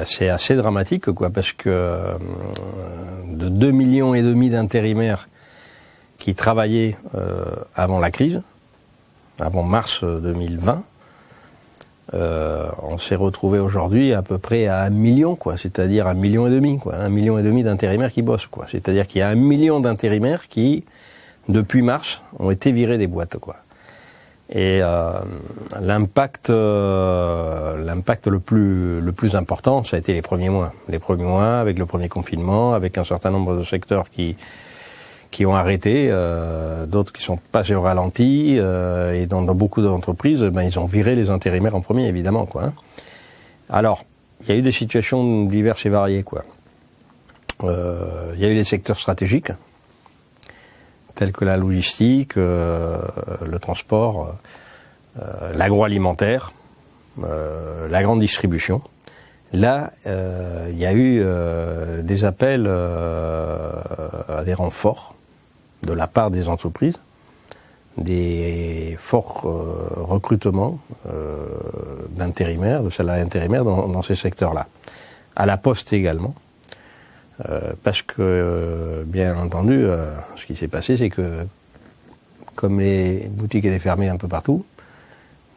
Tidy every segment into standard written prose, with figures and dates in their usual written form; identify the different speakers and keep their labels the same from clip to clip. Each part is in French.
Speaker 1: C'est assez dramatique, quoi, parce que de 2,5 millions d'intérimaires qui travaillaient avant la crise, avant mars 2020, on s'est retrouvé aujourd'hui à peu près à 1 million, quoi, c'est-à-dire 1,5 million, quoi, 1,5 million d'intérimaires qui bossent, quoi. C'est-à-dire qu'il y a 1 million d'intérimaires qui, depuis mars, ont été virés des boîtes, quoi. Et l'impact le plus important, ça a été les premiers mois. Les premiers mois, avec le premier confinement, avec un certain nombre de secteurs qui ont arrêté, d'autres qui sont passés au ralenti, et dans beaucoup d'entreprises, ils ont viré les intérimaires en premier, évidemment, quoi, hein. Alors, il y a eu des situations diverses et variées, quoi. Il y a eu les secteurs stratégiques, tels que la logistique, le transport, l'agroalimentaire, la grande distribution. Là, il y a eu des appels à des renforts de la part des entreprises, des forts recrutements d'intérimaires, de salariés intérimaires dans ces secteurs-là. À la Poste également. Parce que, bien entendu, ce qui s'est passé, c'est que, comme les boutiques étaient fermées un peu partout,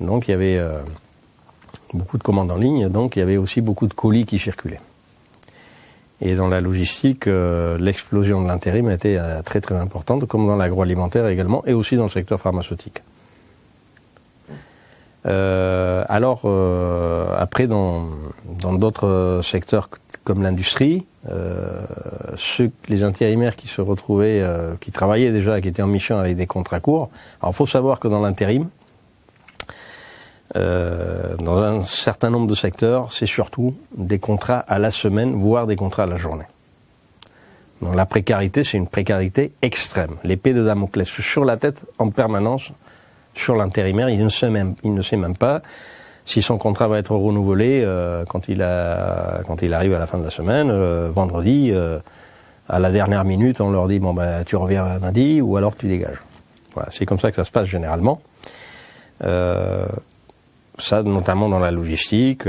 Speaker 1: donc il y avait beaucoup de commandes en ligne, donc il y avait aussi beaucoup de colis qui circulaient. Et dans la logistique, l'explosion de l'intérim a été très très importante, comme dans l'agroalimentaire également, et aussi dans le secteur pharmaceutique. Après, dans d'autres secteurs comme l'industrie, les intérimaires qui se retrouvaient, qui travaillaient déjà, qui étaient en mission avec des contrats courts. Alors, il faut savoir que dans l'intérim, dans un certain nombre de secteurs, c'est surtout des contrats à la semaine, voire des contrats à la journée. Donc, la précarité, c'est une précarité extrême. L'épée de Damoclès sur la tête en permanence sur l'intérimaire. Il ne sait même pas si son contrat va être renouvelé quand il arrive à la fin de la semaine, vendredi, à la dernière minute, on leur dit tu reviens lundi ou alors tu dégages. Voilà, c'est comme ça que ça se passe généralement. Ça, notamment dans la logistique.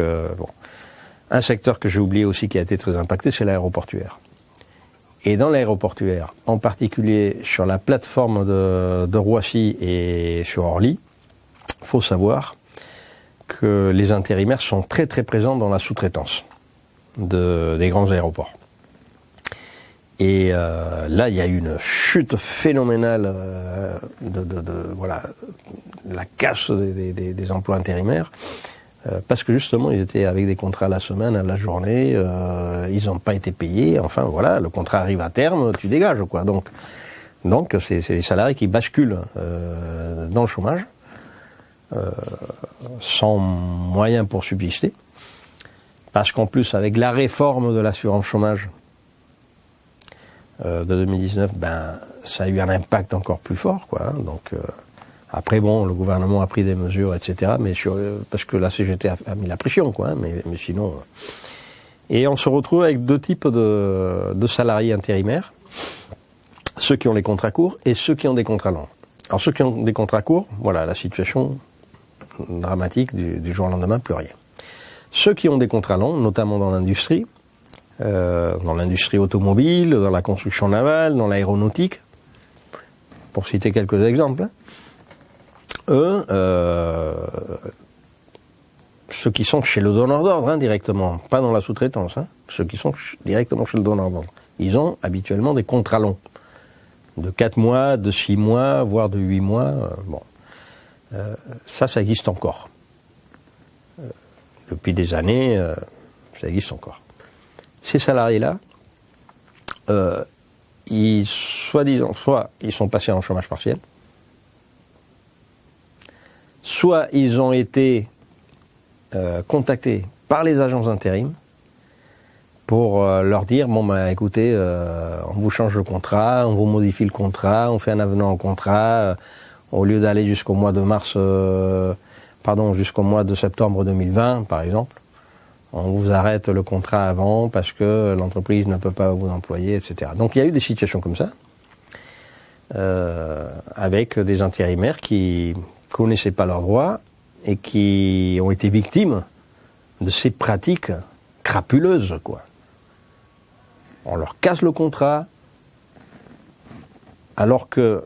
Speaker 1: Un secteur que j'ai oublié aussi qui a été très impacté, c'est l'aéroportuaire. Et dans l'aéroportuaire, en particulier sur la plateforme de Roissy et sur Orly, il faut savoir que les intérimaires sont très très présents dans la sous-traitance des grands aéroports. Et là, il y a eu une chute phénoménale la casse des emplois intérimaires, parce que justement, ils étaient avec des contrats à la semaine, à la journée, ils n'ont pas été payés, enfin voilà, le contrat arrive à terme, tu dégages, quoi. Donc c'est des salariés qui basculent dans le chômage, sans moyens pour subsister, parce qu'en plus, avec la réforme de l'assurance chômage de 2019, ça a eu un impact encore plus fort, quoi. Donc après, le gouvernement a pris des mesures, etc. Mais parce que la CGT a mis la pression, quoi. Hein, mais sinon, et on se retrouve avec deux types de salariés intérimaires, ceux qui ont les contrats courts et ceux qui ont des contrats longs. Alors ceux qui ont des contrats courts, voilà, la situation dramatique du jour au lendemain, plus rien. Ceux qui ont des contrats longs, notamment dans l'industrie automobile, dans la construction navale, dans l'aéronautique, pour citer quelques exemples, eux, ceux qui sont chez le donneur d'ordre, directement, pas dans la sous-traitance, ceux qui sont directement chez le donneur d'ordre, ils ont habituellement des contrats longs, de 4 mois, de 6 mois, voire de 8 mois, ça existe encore. Depuis des années, ça existe encore. Ces salariés-là, soit ils sont passés en chômage partiel, soit ils ont été contactés par les agences d'intérim pour leur dire écoutez, on vous change le contrat, on vous modifie le contrat, on fait un avenant au contrat, au lieu d'aller jusqu'au mois de jusqu'au mois de septembre 2020 par exemple, on vous arrête le contrat avant parce que l'entreprise ne peut pas vous employer, etc. Donc il y a eu des situations comme ça, avec des intérimaires qui connaissaient pas leurs droits et qui ont été victimes de ces pratiques crapuleuse, quoi. On leur casse le contrat, alors que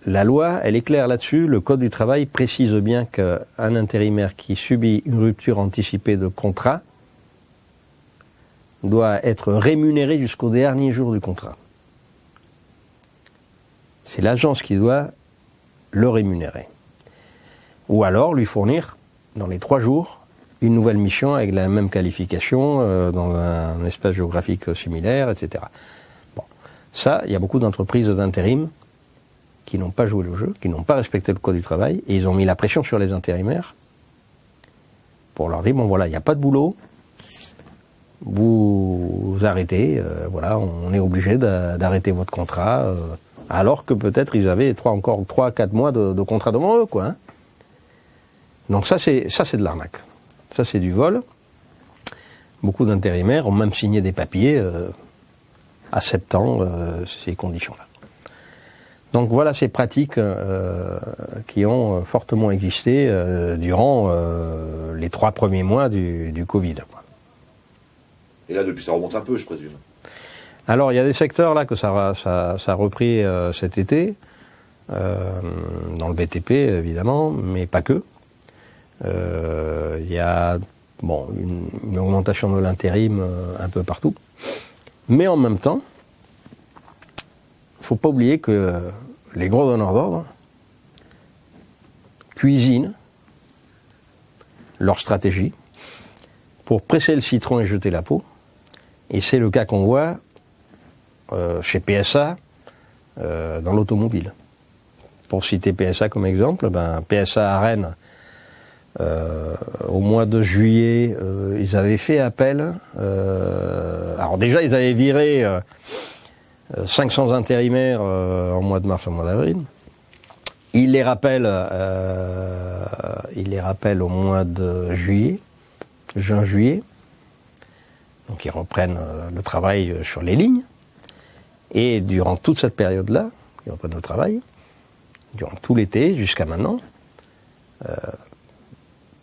Speaker 1: la loi, elle est claire là-dessus. Le Code du travail précise bien qu'un intérimaire qui subit une rupture anticipée de contrat doit être rémunéré jusqu'au dernier jour du contrat. C'est l'agence qui doit le rémunérer. Ou alors lui fournir, dans les 3 jours, une nouvelle mission avec la même qualification, dans un espace géographique similaire, etc. Bon. Ça, il y a beaucoup d'entreprises d'intérim qui n'ont pas joué le jeu, qui n'ont pas respecté le Code du travail, et ils ont mis la pression sur les intérimaires pour leur dire, bon voilà, il n'y a pas de boulot, vous arrêtez, voilà, on est obligé d'arrêter votre contrat, alors que peut-être ils avaient encore 3 à 4 mois de contrat devant eux, quoi. Hein. Donc ça c'est de l'arnaque. Ça c'est du vol. Beaucoup d'intérimaires ont même signé des papiers acceptant ces conditions-là. Donc voilà ces pratiques qui ont fortement existé durant les 3 premiers mois du Covid. Quoi.
Speaker 2: Et là, depuis, ça remonte un peu, je présume.
Speaker 1: Alors, il y a des secteurs là que ça a repris cet été, dans le BTP évidemment, mais pas que. Il y a une augmentation de l'intérim un peu partout. Mais en même temps, il ne faut pas oublier que les gros donneurs d'ordre cuisinent leur stratégie pour presser le citron et jeter la peau. Et c'est le cas qu'on voit chez PSA dans l'automobile. Pour citer PSA comme exemple, PSA à Rennes, au mois de juillet, ils avaient fait appel. Alors déjà, ils avaient viré 500 intérimaires en mois de mars, au mois d'avril. Ils les rappellent au mois de juin-juillet. Donc ils reprennent le travail sur les lignes. Et durant toute cette période-là, ils reprennent le travail, durant tout l'été, jusqu'à maintenant,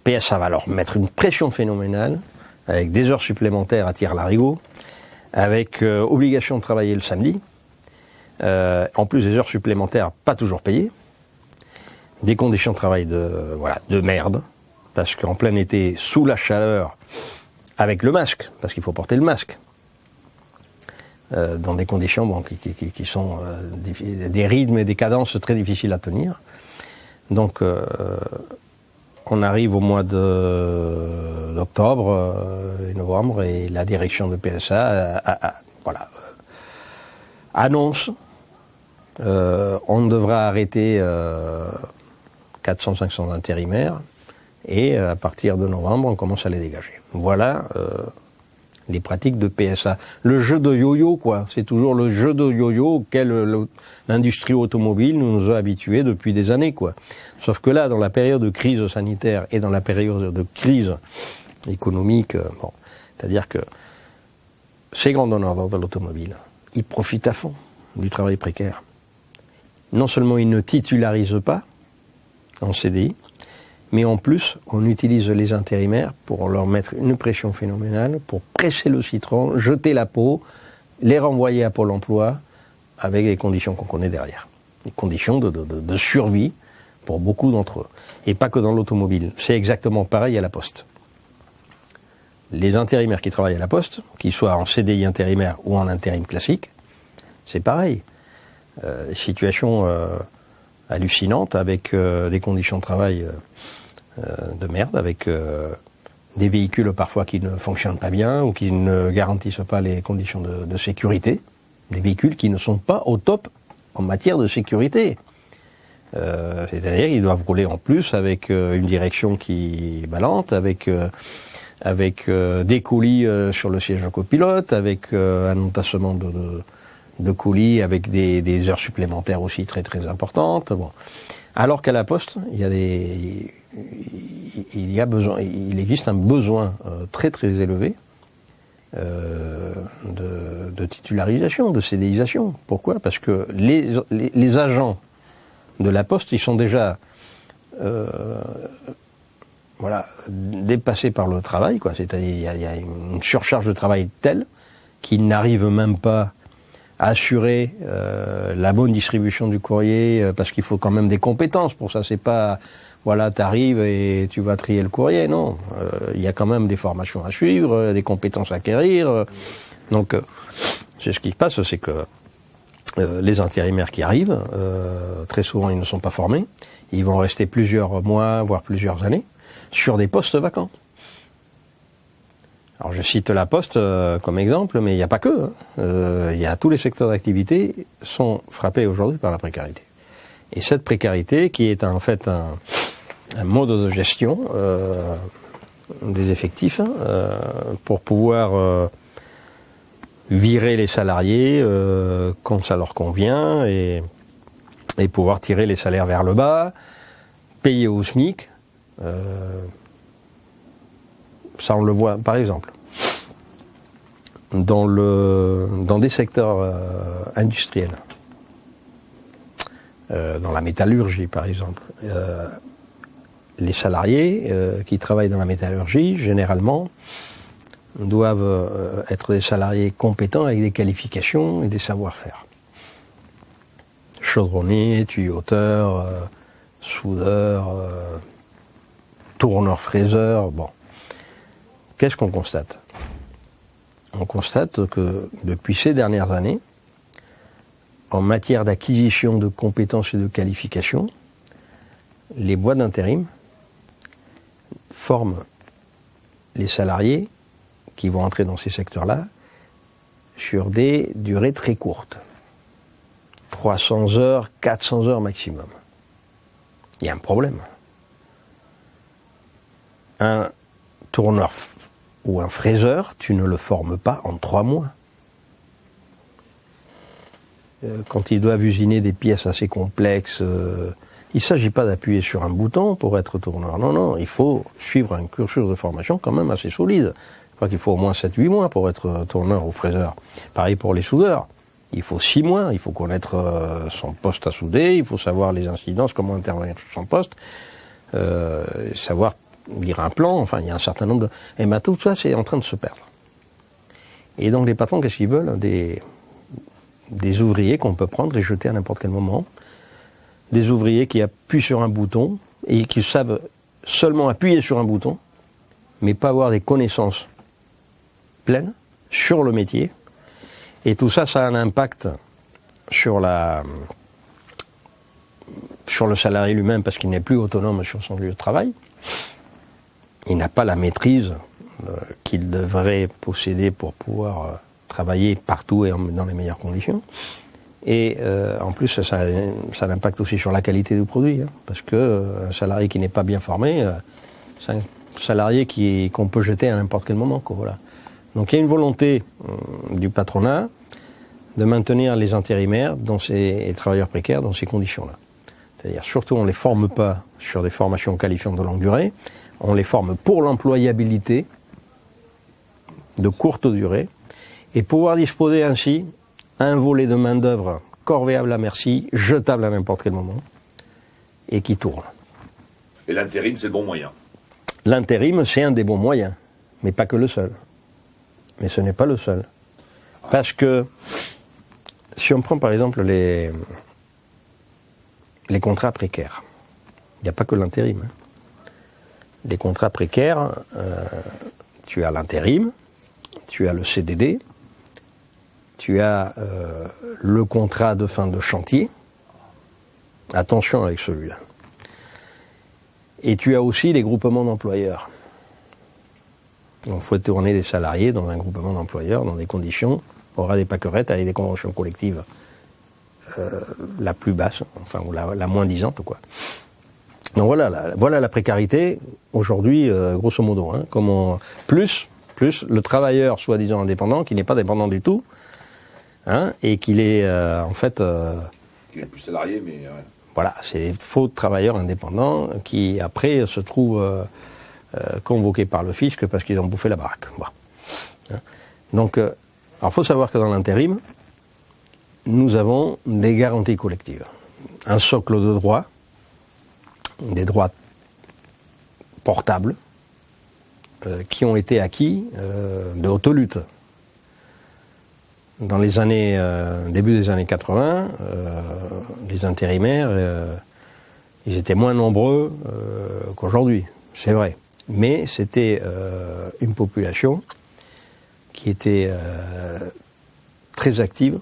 Speaker 1: PSA va leur mettre une pression phénoménale, avec des heures supplémentaires à tire-larigot, avec obligation de travailler le samedi, en plus des heures supplémentaires pas toujours payées, des conditions de travail de merde, parce qu'en plein été, sous la chaleur, avec le masque, parce qu'il faut porter le masque, dans des conditions qui sont des rythmes et des cadences très difficiles à tenir. Donc on arrive au mois d'octobre et novembre, et la direction de PSA annonce on devra arrêter 400-500 intérimaires, et à partir de novembre on commence à les dégager. Voilà les pratiques de PSA. Le jeu de yo-yo, quoi. C'est toujours le jeu de yo-yo auquel l'industrie automobile nous a habitués depuis des années, quoi. Sauf que là, dans la période de crise sanitaire et dans la période de crise économique, c'est-à-dire que ces grands donneurs d'ordre de l'automobile, ils profitent à fond du travail précaire. Non seulement ils ne titularisent pas en CDI, mais en plus, on utilise les intérimaires pour leur mettre une pression phénoménale, pour presser le citron, jeter la peau, les renvoyer à Pôle emploi, avec les conditions qu'on connaît derrière. Des conditions de survie pour beaucoup d'entre eux. Et pas que dans l'automobile. C'est exactement pareil à la Poste. Les intérimaires qui travaillent à la Poste, qu'ils soient en CDI intérimaire ou en intérim classique, c'est pareil. Situation hallucinante, avec des conditions de travail de merde, avec des véhicules parfois qui ne fonctionnent pas bien ou qui ne garantissent pas les conditions de sécurité, des véhicules qui ne sont pas au top en matière de sécurité. C'est-à-dire qu'ils doivent rouler en plus avec une direction qui est ballante, avec des colis sur le siège copilote, avec un entassement de colis, avec des heures supplémentaires aussi très très importantes. Bon. Alors qu'à la Poste, il existe un besoin très très élevé de titularisation, de CDIsation. Pourquoi ? Parce que les agents de la Poste, ils sont déjà voilà, dépassés par le travail, quoi. C'est-à-dire il y a une surcharge de travail telle qu'ils n'arrivent même pas à assurer la bonne distribution du courrier, parce qu'il faut quand même des compétences pour ça. C'est pas, voilà, t'arrives et tu vas trier le courrier, non. Il y a quand même des formations à suivre, des compétences à acquérir. Donc, c'est ce qui se passe, c'est que les intérimaires qui arrivent, très souvent ils ne sont pas formés, ils vont rester plusieurs mois, voire plusieurs années, sur des postes vacants. Alors je cite la Poste comme exemple, mais il n'y a pas que. Il y a tous les secteurs d'activité sont frappés aujourd'hui par la précarité. Et cette précarité, qui est en fait un mode de gestion des effectifs, pour pouvoir virer les salariés quand ça leur convient et pouvoir tirer les salaires vers le bas, payer au SMIC. Ça, on le voit, par exemple, dans des secteurs industriels, dans la métallurgie, par exemple. Les salariés qui travaillent dans la métallurgie, généralement, doivent être des salariés compétents avec des qualifications et des savoir-faire. Chaudronnier, tuyauteur, soudeur, tourneur-fraiseur, bon. Qu'est-ce qu'on constate ? On constate que depuis ces dernières années, en matière d'acquisition de compétences et de qualifications, les boîtes d'intérim forment les salariés qui vont entrer dans ces secteurs-là sur des durées très courtes. 300 heures, 400 heures maximum. Il y a un problème. Un tourneur ou un fraiseur, tu ne le formes pas en 3 mois. Quand ils doivent usiner des pièces assez complexes, il ne s'agit pas d'appuyer sur un bouton pour être tourneur. Non, non, il faut suivre un cursus de formation quand même assez solide. Je crois qu'il faut au moins 7-8 mois pour être tourneur ou fraiseur. Pareil pour les soudeurs. Il faut 6 mois, il faut connaître son poste à souder, il faut savoir les incidences, comment intervenir sur son poste, savoir lire un plan, enfin il y a un certain nombre de... Et bien tout ça c'est en train de se perdre. Et donc les patrons, qu'est-ce qu'ils veulent ? Des ouvriers qu'on peut prendre et jeter à n'importe quel moment. Des ouvriers qui appuient sur un bouton et qui savent seulement appuyer sur un bouton, mais pas avoir des connaissances pleines sur le métier. Et tout ça, ça a un impact sur le salarié lui-même parce qu'il n'est plus autonome sur son lieu de travail. Il n'a pas la maîtrise qu'il devrait posséder pour pouvoir travailler partout et dans les meilleures conditions. Et en plus, ça a un impact aussi sur la qualité du produit, hein, parce que un salarié qui n'est pas bien formé, c'est un salarié qu'on peut jeter à n'importe quel moment, quoi, voilà. Donc il y a une volonté du patronat de maintenir les intérimaires et les travailleurs précaires dans ces conditions-là. C'est-à-dire, surtout, on ne les forme pas sur des formations qualifiantes de longue durée, on les forme pour l'employabilité de courte durée, et pouvoir disposer ainsi un volet de main-d'œuvre corvéable à merci, jetable à n'importe quel moment, et qui tourne.
Speaker 2: Et l'intérim, c'est le bon moyen.
Speaker 1: L'intérim, c'est un des bons moyens, mais pas que le seul. Mais ce n'est pas le seul. Parce que, si on prend par exemple les contrats précaires, il n'y a pas que l'intérim. Hein. Les contrats précaires, tu as l'intérim, tu as le CDD, tu as le contrat de fin de chantier. Attention avec celui-là. Et tu as aussi les groupements d'employeurs. Il faut tourner des salariés dans un groupement d'employeurs dans des conditions, aura des pâquerettes avec des conventions collectives la plus basse, enfin ou la moins disante, quoi. Donc voilà la précarité aujourd'hui, grosso modo. Hein, plus le travailleur soi-disant indépendant, qui n'est pas dépendant du tout, hein, et qu'il est en fait...
Speaker 2: qui n'est plus salarié, mais... Ouais.
Speaker 1: Voilà, c'est les faux travailleurs indépendants qui après se trouvent convoqués par le fisc parce qu'ils ont bouffé la baraque. Bon. Hein. Donc, alors faut savoir que dans l'intérim, nous avons des garanties collectives. Un socle de droits, des droits portables qui ont été acquis de haute lutte. Dans les années, début des années 80, les intérimaires, ils étaient moins nombreux qu'aujourd'hui, c'est vrai. Mais c'était une population qui était très active,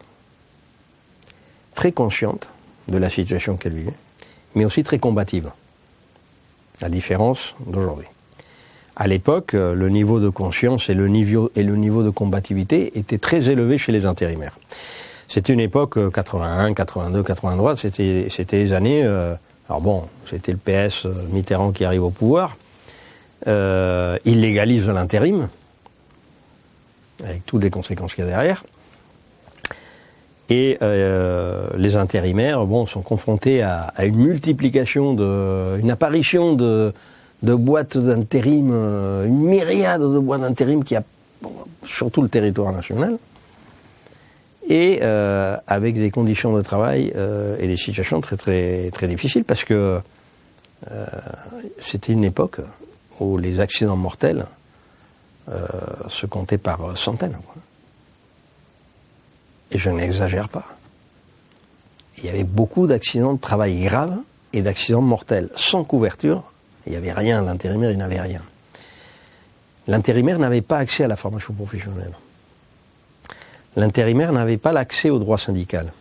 Speaker 1: très consciente de la situation qu'elle vivait, mais aussi très combative. La différence d'aujourd'hui. À l'époque, le niveau de conscience et le niveau de combativité étaient très élevés chez les intérimaires. C'était une époque 81, 82, 83, c'était les années... alors bon, c'était le PS Mitterrand qui arrive au pouvoir. Il légalise l'intérim, avec toutes les conséquences qu'il y a derrière. Et les intérimaires, sont confrontés à une multiplication, une apparition de boîtes d'intérim, une myriade de boîtes d'intérim qui a sur tout le territoire national, et avec des conditions de travail et des situations très très très difficiles, parce que c'était une époque où les accidents mortels se comptaient par centaines. Et je n'exagère pas. Il y avait beaucoup d'accidents de travail graves et d'accidents mortels sans couverture. Il n'y avait rien, l'intérimaire, il n'avait rien. L'intérimaire n'avait pas accès à la formation professionnelle. L'intérimaire n'avait pas l'accès au droit syndical.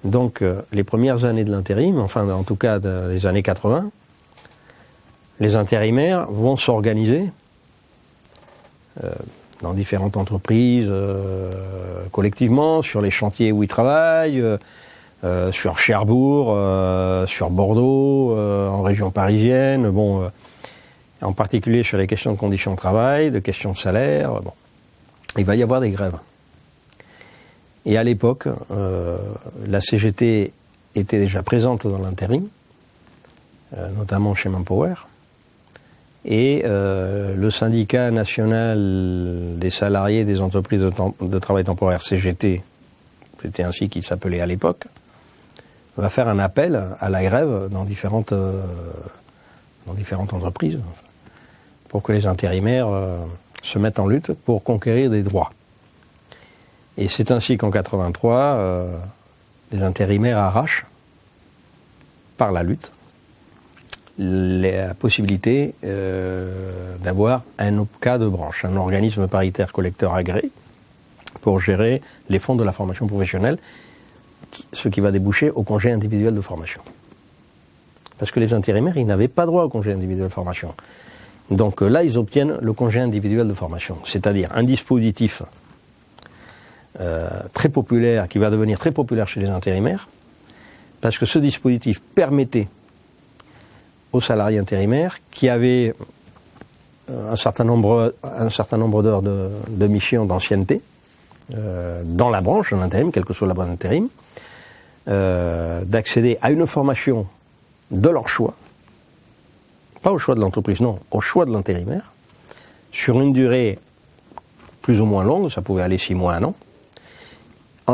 Speaker 1: Donc, les premières années de l'intérim, enfin, en tout cas, les années 80, les intérimaires vont s'organiser dans différentes entreprises, collectivement, sur les chantiers où ils travaillent, sur Cherbourg, sur Bordeaux, en région parisienne, en particulier sur les questions de conditions de travail, de questions de salaire. Il va y avoir des grèves. Et à l'époque, la CGT était déjà présente dans l'intérim, notamment chez Manpower. Et le syndicat national des salariés des entreprises de travail temporaire, CGT, c'était ainsi qu'il s'appelait à l'époque, va faire un appel à la grève dans différentes entreprises pour que les intérimaires se mettent en lutte pour conquérir des droits. Et c'est ainsi qu'en 83, les intérimaires arrachent, par la lutte, la possibilité d'avoir un OPCA de branche, un organisme paritaire collecteur agréé, pour gérer les fonds de la formation professionnelle, ce qui va déboucher au congé individuel de formation. Parce que les intérimaires, ils n'avaient pas droit au congé individuel de formation. Donc là, ils obtiennent le congé individuel de formation, c'est-à-dire un dispositif très populaire, qui va devenir très populaire chez les intérimaires, parce que ce dispositif permettait aux salariés intérimaires qui avaient un certain nombre d'heures de mission d'ancienneté dans la branche, dans l'intérim, quelle que soit la branche d'intérim, d'accéder à une formation de leur choix, pas au choix de l'entreprise, non, au choix de l'intérimaire, sur une durée plus ou moins longue, ça pouvait aller 6 mois, 1 an,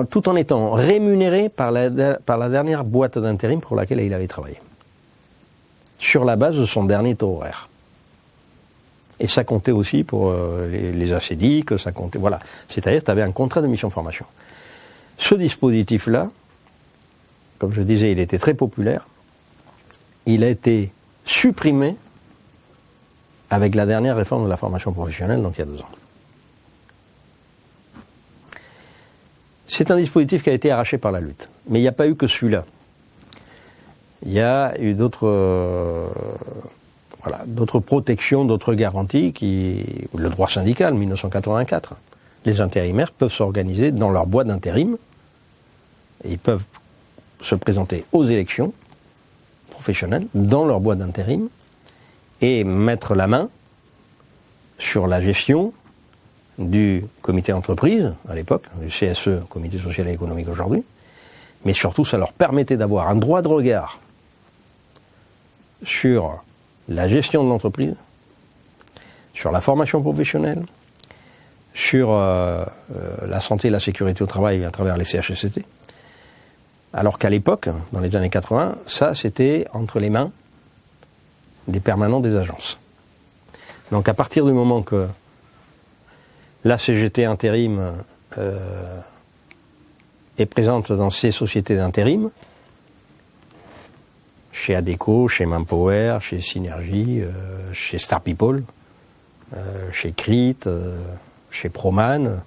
Speaker 1: tout en étant rémunéré par la dernière boîte d'intérim pour laquelle il avait travaillé, sur la base de son dernier taux horaire. Et ça comptait aussi pour les ACDIC, ça comptait, voilà. C'est-à-dire que tu avais un contrat de mission-formation. Ce dispositif-là, comme je disais, il était très populaire. Il a été supprimé avec la dernière réforme de la formation professionnelle, donc il y a 2 ans. C'est un dispositif qui a été arraché par la lutte. Mais il n'y a pas eu que celui-là. Il y a eu d'autres protections, d'autres garanties, le droit syndical, 1984. Les intérimaires peuvent s'organiser dans leur boîte d'intérim, et ils peuvent se présenter aux élections professionnelles dans leur boîte d'intérim et mettre la main sur la gestion du comité d'entreprise, à l'époque, du CSE, Comité social et économique aujourd'hui, mais surtout ça leur permettait d'avoir un droit de regard sur la gestion de l'entreprise, sur la formation professionnelle, sur la santé et la sécurité au travail à travers les CHSCT. Alors qu'à l'époque, dans les années 80, ça c'était entre les mains des permanents des agences. Donc à partir du moment que la CGT intérim est présente dans ces sociétés d'intérim, chez Adecco, chez Manpower, chez Synergie, chez Star People, chez Crit, chez Proman,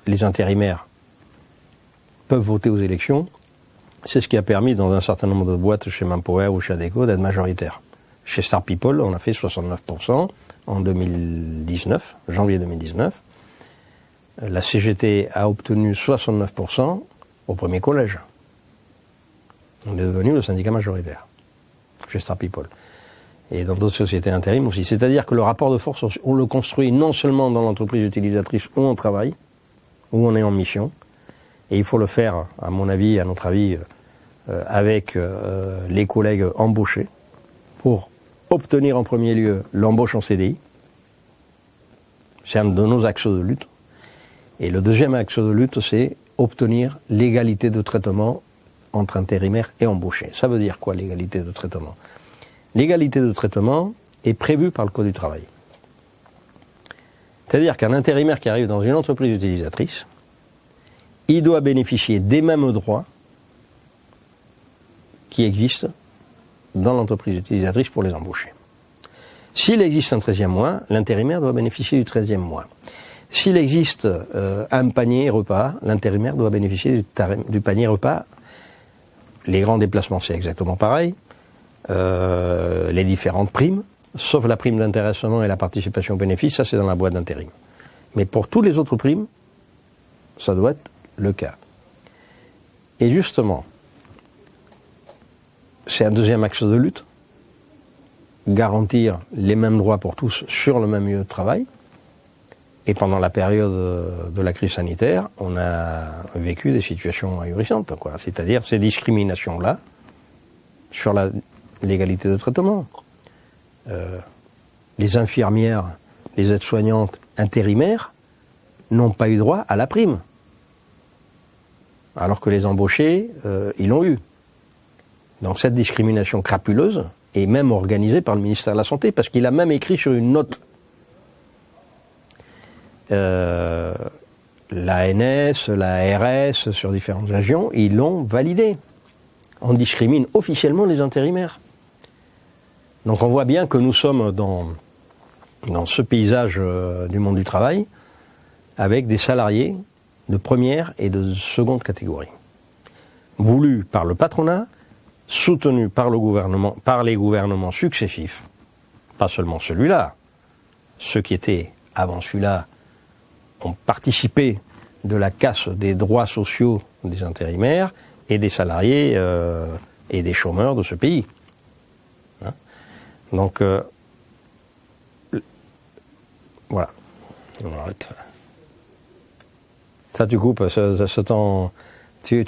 Speaker 1: les intérimaires peuvent voter aux élections. C'est ce qui a permis dans un certain nombre de boîtes chez Manpower ou chez Adecco d'être majoritaire. Chez Star People, on a fait 69% en 2019, janvier 2019. La CGT a obtenu 69% au premier collège. On est devenu le syndicat majoritaire chez Star People. Et dans d'autres sociétés intérim aussi. C'est-à-dire que le rapport de force, on le construit non seulement dans l'entreprise utilisatrice où on travaille, où on est en mission, et il faut le faire, à mon avis, à notre avis, avec les collègues embauchés, pour obtenir en premier lieu l'embauche en CDI. C'est un de nos axes de lutte. Et le deuxième axe de lutte, c'est obtenir l'égalité de traitement entre intérimaires et embauchés. Ça veut dire quoi, l'égalité de traitement ? L'égalité de traitement est prévue par le Code du travail. C'est-à-dire qu'un intérimaire qui arrive dans une entreprise utilisatrice, il doit bénéficier des mêmes droits qui existent dans l'entreprise utilisatrice pour les embaucher. S'il existe un 13e mois, l'intérimaire doit bénéficier du 13e mois. S'il existe un panier repas, l'intérimaire doit bénéficier du panier repas. Les grands déplacements, c'est exactement pareil. Les différentes primes, sauf la prime d'intéressement et la participation au bénéfice, ça c'est dans la boîte d'intérim. Mais pour toutes les autres primes, ça doit être le cas. Et justement, c'est un deuxième axe de lutte, garantir les mêmes droits pour tous sur le même lieu de travail. Et pendant la période de la crise sanitaire, on a vécu des situations ahurissantes, quoi. C'est-à-dire ces discriminations-là sur l'égalité de traitement. Les infirmières, les aides-soignantes intérimaires n'ont pas eu droit à la prime, alors que les embauchés, ils l'ont eu. Donc cette discrimination crapuleuse est même organisée par le ministère de la Santé, parce qu'il a même écrit sur une note. L'ANS, la RS, sur différentes régions, ils l'ont validé. On discrimine officiellement les intérimaires. Donc on voit bien que nous sommes dans ce paysage du monde du travail avec des salariés de première et de seconde catégorie. Voulus par le patronat, soutenus par le gouvernement, par les gouvernements successifs, pas seulement celui-là, ceux qui étaient avant celui-là ont participé de la casse des droits sociaux des intérimaires et des salariés et des chômeurs de ce pays. Hein ? Donc, voilà. On arrête. Ça, tu coupes, ce temps... Tu...